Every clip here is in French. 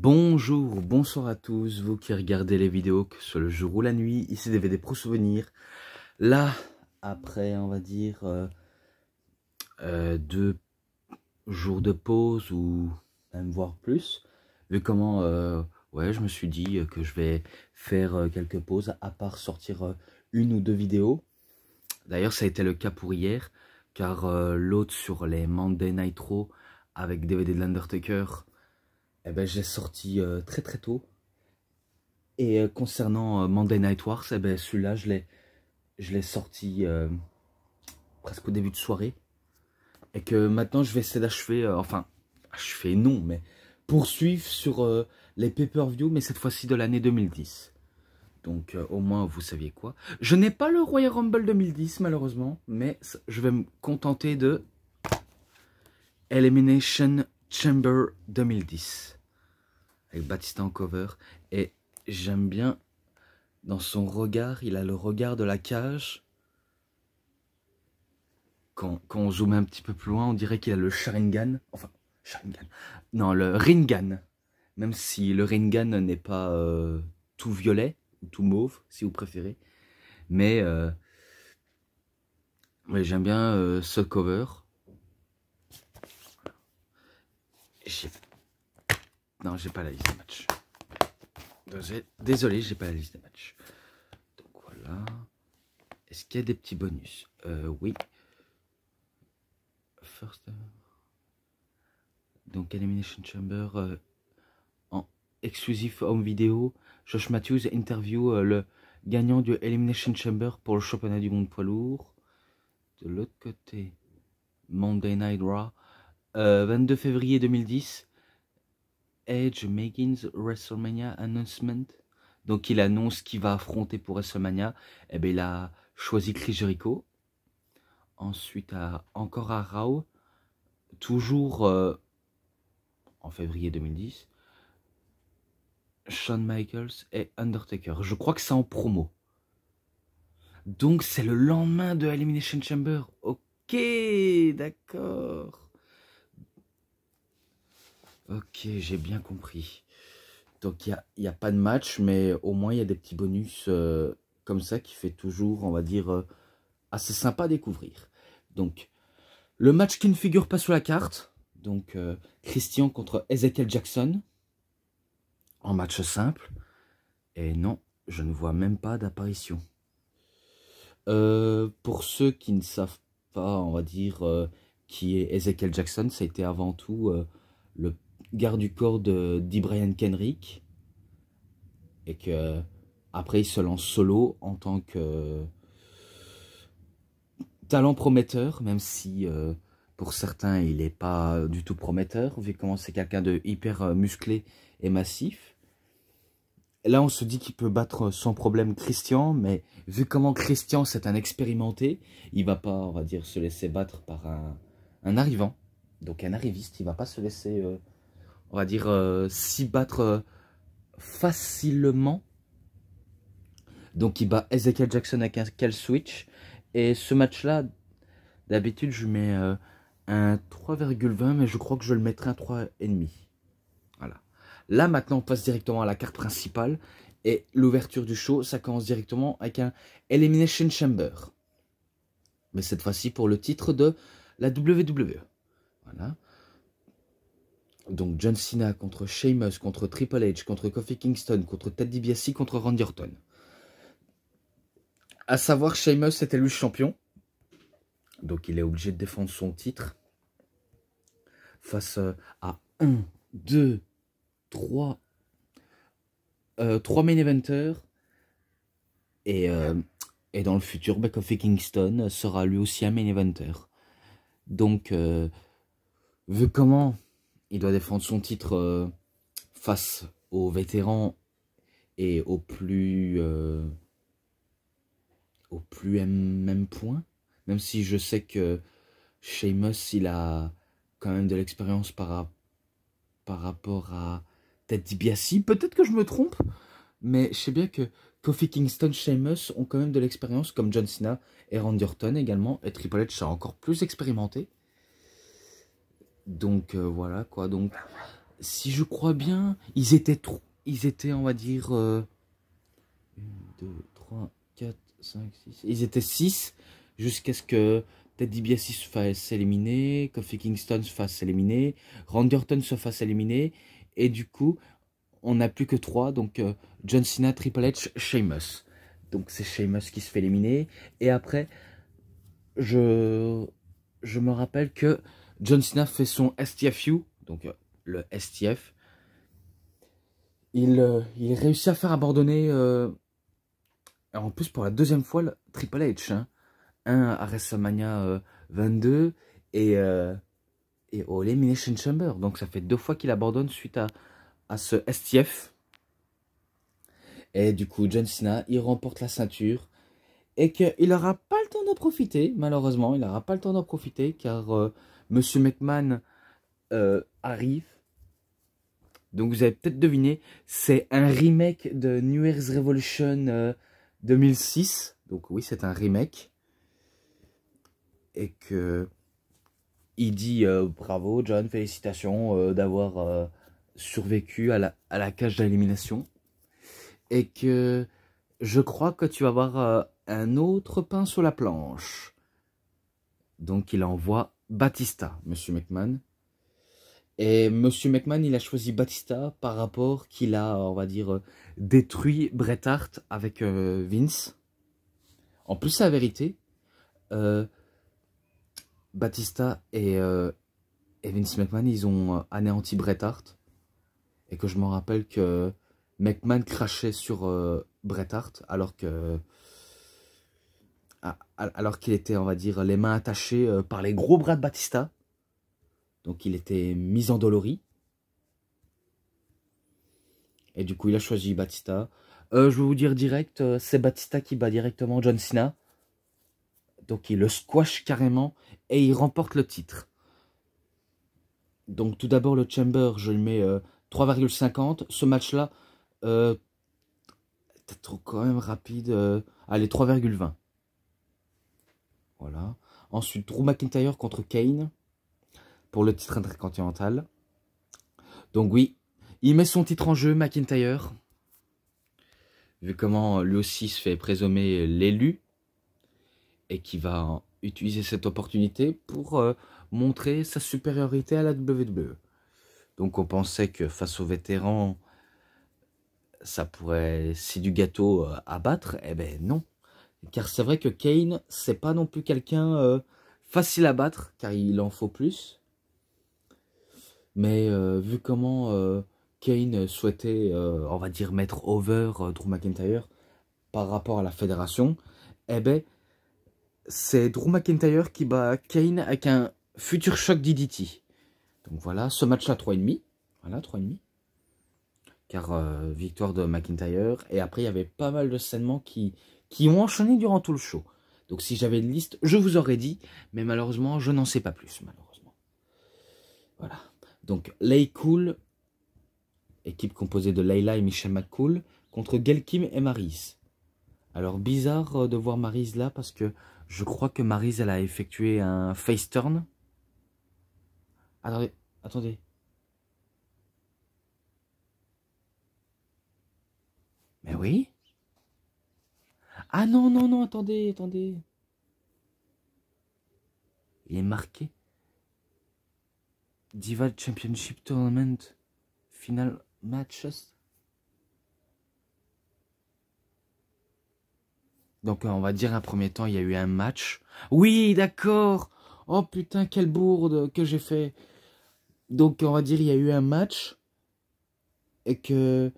Bonjour, bonsoir à tous, vous qui regardez les vidéos, que ce soit le jour ou la nuit, ici DVD Pro Souvenirs. Là, après, on va dire, 2 jours de pause ou même voire plus, vu comment, ouais, je me suis dit que je vais faire quelques pauses, à part sortir 1 ou 2 vidéos. D'ailleurs, ça a été le cas pour hier, car l'autre sur les Monday Night Raw avec DVD de l'Undertaker, eh ben, j'ai sorti très tôt. Et concernant Monday Night Wars, eh ben, celui-là, je l'ai sorti presque au début de soirée. Et que maintenant, je vais essayer d'achever, enfin, achever non, mais poursuivre sur les pay-per-view, mais cette fois-ci de l'année 2010. Donc au moins, vous saviez quoi. Je n'ai pas le Royal Rumble 2010, malheureusement, mais je vais me contenter de Elimination Chamber 2010. Avec Batista en cover. Et j'aime bien, dans son regard, il a le regard de la cage. Quand on zoome un petit peu plus loin, on dirait qu'il a le Sharingan. Enfin, Sharingan. Non, le Rinnegan. Même si le Rinnegan n'est pas tout violet, ou tout mauve, si vous préférez. Mais ouais, j'aime bien ce cover. Non, j'ai pas la liste des matchs. Désolé, j'ai pas la liste des matchs. Donc voilà. Est-ce qu'il y a des petits bonus? Oui. First. Donc Elimination Chamber en exclusif home vidéo. Josh Matthews interview le gagnant du Elimination Chamber pour le championnat du monde poids lourd. De l'autre côté, Monday Night Raw. 22 février 2010. Edge Makings WrestleMania Announcement. Donc il annonce qu'il va affronter pour WrestleMania. Et bien il a choisi Chris Jericho. Ensuite encore à Raw. Toujours en février 2010. Shawn Michaels et Undertaker. Je crois que c'est en promo. Donc c'est le lendemain de Elimination Chamber. Ok, d'accord. Ok, j'ai bien compris. Donc il n'y a pas de match, mais au moins il y a des petits bonus comme ça qui fait toujours, on va dire, assez sympa à découvrir. Donc le match qui ne figure pas sur la carte. Donc Christian contre Ezekiel Jackson. En match simple. Et non, je ne vois même pas d'apparition. Pour ceux qui ne savent pas, on va dire, qui est Ezekiel Jackson, ça a été avant tout le garde du corps d'Ibrahim Kenrick. Et que après il se lance solo en tant que talent prometteur, même si pour certains il n'est pas du tout prometteur, vu comment c'est quelqu'un de hyper musclé et massif. Là, on se dit qu'il peut battre sans problème Christian, mais vu comment Christian c'est un expérimenté, il va pas, on va dire, se laisser battre par un arrivant. Donc un arriviste, il va pas se laisser, on va dire, s'y battre facilement. Donc il bat Ezekiel Jackson avec un kill switch. Et ce match-là, d'habitude, je mets un 3,20, mais je crois que je le mettrai un 3,5. Voilà. Là, maintenant, on passe directement à la carte principale. Et l'ouverture du show, ça commence directement avec un Elimination Chamber. Mais cette fois-ci pour le titre de la WWE. Voilà. Donc John Cena contre Sheamus, contre Triple H, contre Kofi Kingston, contre Ted DiBiase, contre Randy Orton. À savoir, Sheamus était lui champion. Donc il est obligé de défendre son titre. Face à 1, 2, 3 main eventers et dans le futur Kofi Kingston sera lui aussi un main eventer. Donc vu comment il doit défendre son titre face aux vétérans et aux plus même point, même si je sais que Sheamus il a quand même de l'expérience par rapport à Ted DiBiase. Peut-être que je me trompe, mais je sais bien que Kofi Kingston, Sheamus ont quand même de l'expérience, comme John Cena et Randy Orton également, et Triple H a encore plus expérimenté. Donc voilà quoi. Donc si je crois bien, ils étaient, on va dire, 1, 2, 3, 4, 5, 6. Ils étaient 6 jusqu'à ce que Ted DiBiase se fasse éliminer, Kofi Kingston se fasse éliminer, Randy Orton se fasse éliminer. Et du coup, on n'a plus que 3. Donc, John Cena, Triple H, Sheamus. Donc, c'est Sheamus qui se fait éliminer. Et après, je me rappelle que John Cena fait son STFU. Donc, le STF. Il réussit à faire abandonner... en plus, pour la deuxième fois, le Triple H. Hein. Un à WrestleMania 22 et au Elimination Chamber. Donc ça fait 2 fois qu'il abandonne suite à ce STF. Et du coup, John Cena, il remporte la ceinture. Et qu'il n'aura pas le temps d'en profiter, malheureusement. Il n'aura pas le temps d'en profiter car Monsieur McMahon arrive. Donc vous avez peut-être deviné, c'est un remake de New Year's Revolution 2006. Donc oui, c'est un remake. Et que il dit bravo John, félicitations d'avoir survécu à la cage d'élimination. Et que je crois que tu vas avoir un autre pain sur la planche. Donc il envoie Batista, Monsieur McMahon. Et Monsieur McMahon, il a choisi Batista par rapport qu'il a, on va dire, détruit Bret Hart avec Vince. En plus, c'est la vérité. Batista et Vince McMahon, ils ont anéanti Bret Hart. Et que je me rappelle que McMahon crachait sur Bret Hart alors qu'il était, on va dire, les mains attachées par les gros bras de Batista. Donc il était mis en dolorie. Et du coup, il a choisi Batista. Je vais vous dire direct, c'est Batista qui bat directement John Cena. Donc il le squash carrément et il remporte le titre. Donc tout d'abord le Chamber, je le mets 3,50. Ce match-là, peut-être quand même rapide. Allez, 3,20. Voilà. Ensuite, Drew McIntyre contre Kane pour le titre intercontinental. Donc oui, il met son titre en jeu, McIntyre. Vu comment lui aussi se fait présumer l'élu. Et qui va utiliser cette opportunité pour montrer sa supériorité à la WWE. Donc on pensait que face aux vétérans, ça pourrait, c'est du gâteau à battre. Eh ben non. Car c'est vrai que Kane, c'est pas non plus quelqu'un facile à battre, car il en faut plus. Mais vu comment Kane souhaitait, on va dire, mettre over Drew McIntyre par rapport à la fédération, eh ben c'est Drew McIntyre qui bat Kane avec un futur choc DDT. Donc voilà, ce match-là, 3,5. Voilà, 3,5. Car victoire de McIntyre. Et après, il y avait pas mal de sainements qui ont enchaîné durant tout le show. Donc si j'avais une liste, je vous aurais dit. Mais malheureusement, je n'en sais pas plus, malheureusement. Voilà. Donc, Lay Cool, équipe composée de Layla et Michelle McCool, contre Gail Kim et Maryse. Alors, bizarre de voir Maryse là, parce que je crois que Maryse, elle a effectué un face turn. Attendez, attendez. Mais oui. Ah non, non, non, attendez, attendez. Il est marqué. Diva Championship Tournament. Final matches. Donc on va dire un premier temps, il y a eu un match. Oui, d'accord. Oh putain, quelle bourde que j'ai fait. Donc on va dire il y a eu un match. Et que,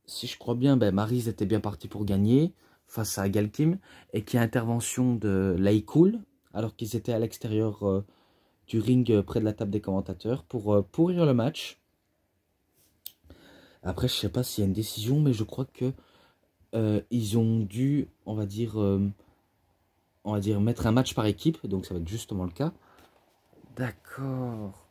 si je crois bien, ben, Maryse était bien partie pour gagner face à Gail Kim. Et qu'il y a intervention de Lay Cool, alors qu'ils étaient à l'extérieur du ring près de la table des commentateurs pour pourrir le match. Après, je sais pas s'il y a une décision, mais je crois que ils ont dû, on va dire, mettre un match par équipe. Donc ça va être justement le cas. D'accord.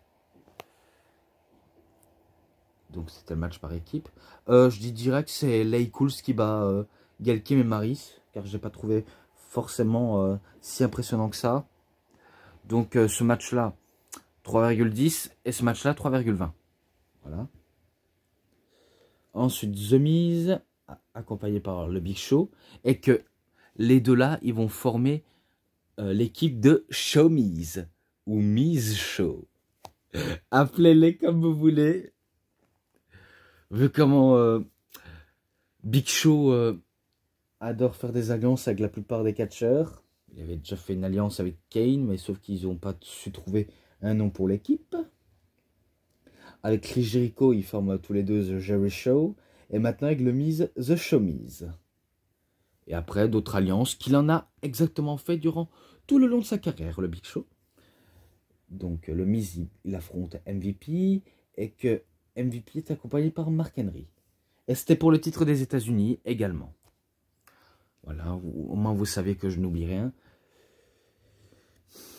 Donc c'était le match par équipe. Je dis direct, c'est Lay Cools qui bat Gail Kim et Maryse, car j'ai pas trouvé forcément si impressionnant que ça. Donc ce match-là, 3,10 et ce match-là, 3,20. Voilà. Ensuite, The Miz, accompagné par le Big Show. Et que les deux là, ils vont former l'équipe de Show Miz. Ou Miz Show. Appelez-les comme vous voulez. Vu comment Big Show adore faire des alliances avec la plupart des catcheurs. Il avait déjà fait une alliance avec Kane, mais sauf qu'ils n'ont pas su trouver un nom pour l'équipe. Avec Chris Jericho, ils forment tous les deux The Jerry Show. Et maintenant avec le Miz, The Show Miz. Et après, d'autres alliances qu'il en a exactement fait durant tout le long de sa carrière, le Big Show. Donc le Miz, il affronte MVP. Et que MVP est accompagné par Mark Henry. Et c'était pour le titre des États-Unis également. Voilà, au moins vous savez que je n'oublie rien.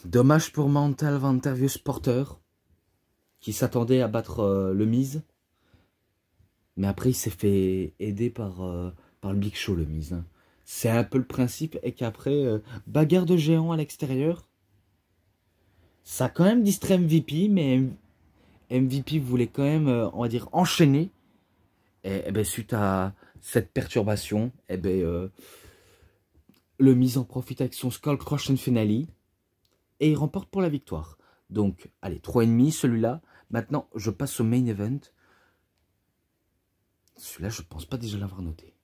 Dommage pour Mental Vantervius Porter, qui s'attendait à battre le Miz. Mais après, il s'est fait aider par le Big Show, le Miz. Hein. C'est un peu le principe, et qu'après, bagarre de géant à l'extérieur. Ça a quand même distrait MVP, mais MVP voulait quand même, on va dire, enchaîner. Et ben, suite à cette perturbation, et ben, le Miz en profite avec son Skull Crush Finale. Et il remporte pour la victoire. Donc, allez, 3,5 celui-là. Maintenant, je passe au main event. Celui-là, je pense pas déjà l'avoir noté.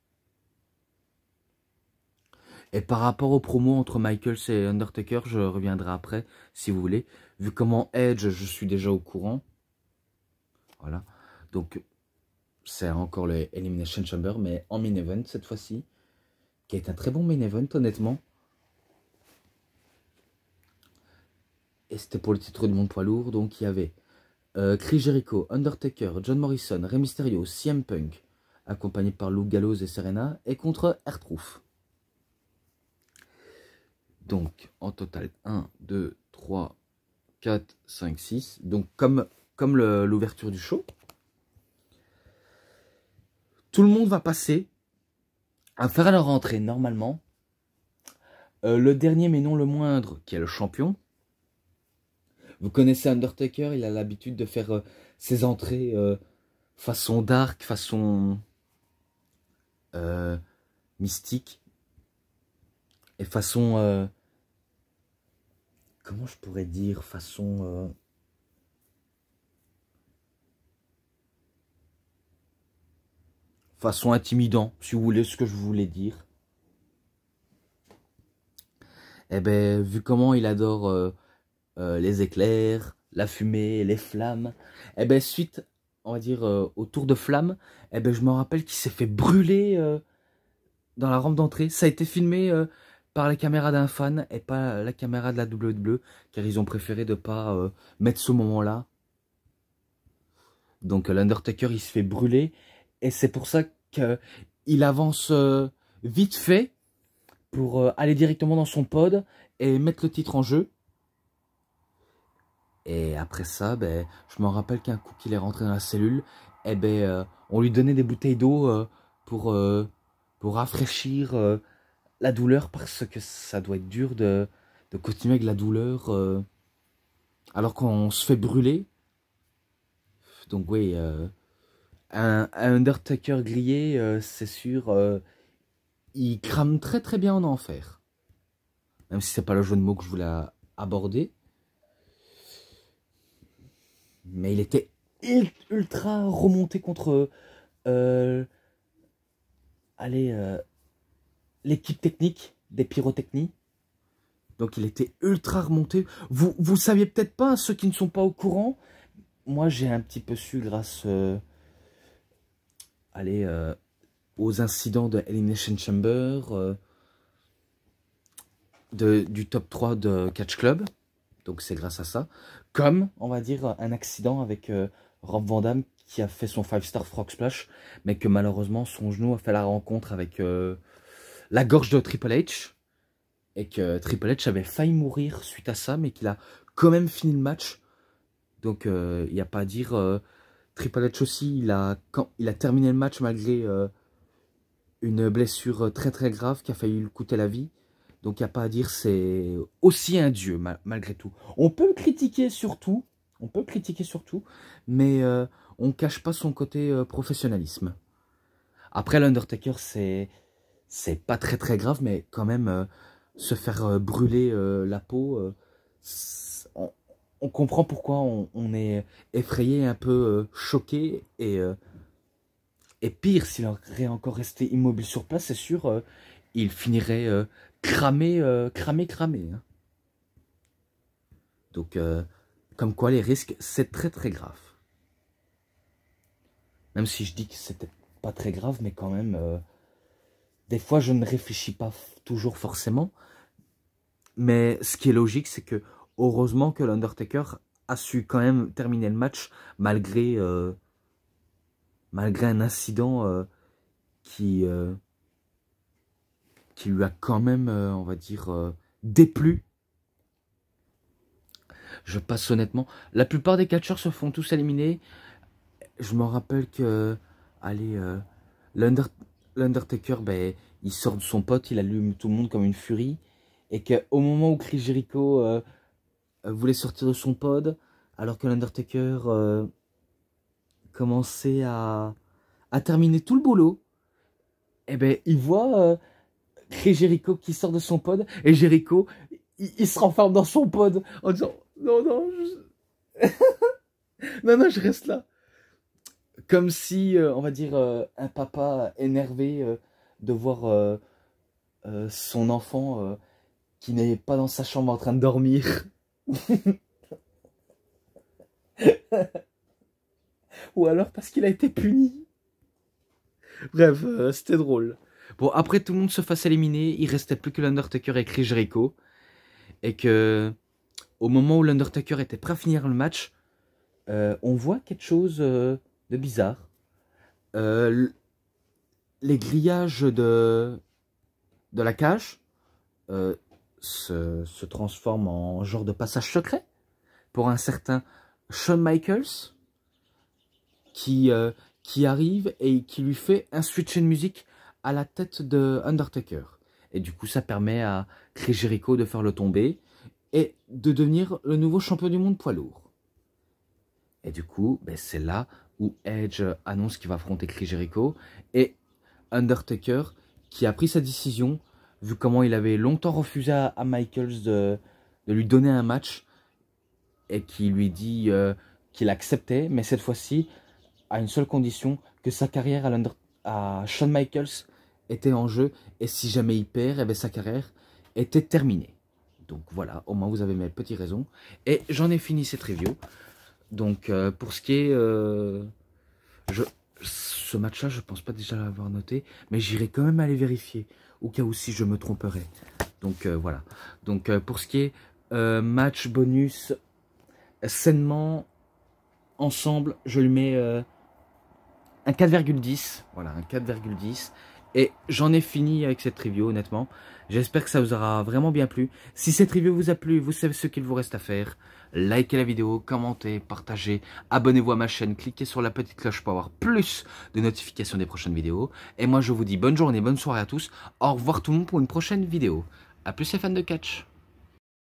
Et par rapport aux promos entre Michaels et Undertaker, je reviendrai après, si vous voulez. Vu comment Edge, je suis déjà au courant. Voilà. Donc, c'est encore le Elimination Chamber, mais en main event cette fois-ci. Qui est un très bon main event, honnêtement. Et c'était pour le titre du monde poids lourd. Donc, il y avait Chris Jericho, Undertaker, John Morrison, Rey Mysterio, CM Punk, accompagné par Luke Gallows et Serena, et contre R-Truth. Donc, en total, 1, 2, 3, 4, 5, 6. Donc, comme l'ouverture du show, tout le monde va passer à faire leur entrée normalement. Le dernier, mais non le moindre, qui est le champion. Vous connaissez Undertaker, il a l'habitude de faire ses entrées façon dark, façon mystique. Et façon... comment je pourrais dire? Façon... façon intimidant, si vous voulez ce que je voulais dire. Eh ben, vu comment il adore les éclairs, la fumée, les flammes, eh ben, suite, on va dire, au tour de flamme, eh ben, je me rappelle qu'il s'est fait brûler dans la rampe d'entrée. Ça a été filmé par la caméra d'un fan et pas la caméra de la WWE, car ils ont préféré de pas mettre ce moment-là. Donc l'Undertaker, il se fait brûler, et c'est pour ça qu'il avance vite fait pour aller directement dans son pod et mettre le titre en jeu. Et après ça, ben, je me rappelle qu'un coup qu'il est rentré dans la cellule, eh ben, on lui donnait des bouteilles d'eau pour rafraîchir la douleur, parce que ça doit être dur de continuer avec la douleur alors qu'on se fait brûler. Donc oui, un Undertaker grillé, c'est sûr, il crame très très bien en enfer. Même si c'est pas le jeu de mots que je voulais aborder. Mais il était ultra remonté contre l'équipe technique des pyrotechnies. Donc il était ultra remonté. Vous saviez peut-être pas, ceux qui ne sont pas au courant. Moi j'ai un petit peu su grâce aux incidents de Elimination Chamber, du top 3 de Catch Club. Donc c'est grâce à ça. Comme, on va dire, un accident avec Rob Van Dam qui a fait son 5-star Frog Splash, mais que malheureusement son genou a fait la rencontre avec la gorge de Triple H. Et que Triple H avait failli mourir suite à ça, mais qu'il a quand même fini le match. Donc il n'y a pas à dire. Triple H aussi, il a terminé le match malgré une blessure très très grave qui a failli lui coûter la vie. Donc il n'y a pas à dire, c'est aussi un dieu malgré tout. On peut le critiquer surtout, mais on cache pas son côté professionnalisme. Après, l'Undertaker, c'est pas très grave, mais quand même, se faire brûler la peau, on comprend pourquoi on est effrayé, un peu choqué, et pire, s'il aurait encore resté immobile sur place, c'est sûr, il finirait cramé. Hein. Donc, comme quoi les risques, c'est très grave. Même si je dis que c'était pas très grave, mais quand même, des fois je ne réfléchis pas toujours forcément. Mais ce qui est logique, c'est que heureusement que l'Undertaker a su quand même terminer le match malgré un incident qui lui a quand même, on va dire, déplu. Je passe honnêtement. La plupart des catcheurs se font tous éliminer. Je me rappelle que, allez, l'Undertaker, ben, il sort de son pote, il allume tout le monde comme une furie. Et qu'au moment où Chris Jericho voulait sortir de son pod, alors que l'Undertaker commençait à terminer tout le boulot, et ben, il voit Chris Jericho qui sort de son pod, et Jericho, il se renferme dans son pod en disant non, non, non, je reste là. Comme si, on va dire, un papa énervé de voir son enfant qui n'est pas dans sa chambre en train de dormir. Ou alors parce qu'il a été puni. Bref, c'était drôle. Bon, après tout le monde se fasse éliminer, il restait plus que l'Undertaker et Chris Jericho. Et que, au moment où l'Undertaker était prêt à finir le match, on voit quelque chose de bizarre. Les grillages de la cage se transforment en genre de passage secret pour un certain Shawn Michaels qui arrive et qui lui fait un switch de musique à la tête de Undertaker. Et du coup, ça permet à Chris Jericho de faire le tomber et de devenir le nouveau champion du monde poids lourd. Et du coup, ben, c'est là où Edge annonce qu'il va affronter Chris Jericho. Et Undertaker, qui a pris sa décision, vu comment il avait longtemps refusé à Michaels de lui donner un match, et qui lui dit qu'il acceptait, mais cette fois-ci, à une seule condition, que sa carrière à Shawn Michaels était en jeu, et si jamais il perd, eh bien, sa carrière était terminée. Donc voilà, au moins vous avez mes petites raisons. Et j'en ai fini cette review. Donc pour ce qui est... ce match-là, je pense pas déjà l'avoir noté, mais j'irai quand même aller vérifier, au cas où si je me tromperais. Donc voilà. Donc pour ce qui est match bonus, sainement, ensemble, je lui mets un 4,10. Voilà, un 4,10. Et j'en ai fini avec cette review, honnêtement. J'espère que ça vous aura vraiment bien plu. Si cette review vous a plu, vous savez ce qu'il vous reste à faire. Likez la vidéo, commentez, partagez, abonnez-vous à ma chaîne, cliquez sur la petite cloche pour avoir plus de notifications des prochaines vidéos. Et moi, je vous dis bonne journée, bonne soirée à tous. Au revoir tout le monde pour une prochaine vidéo. A plus les fans de catch.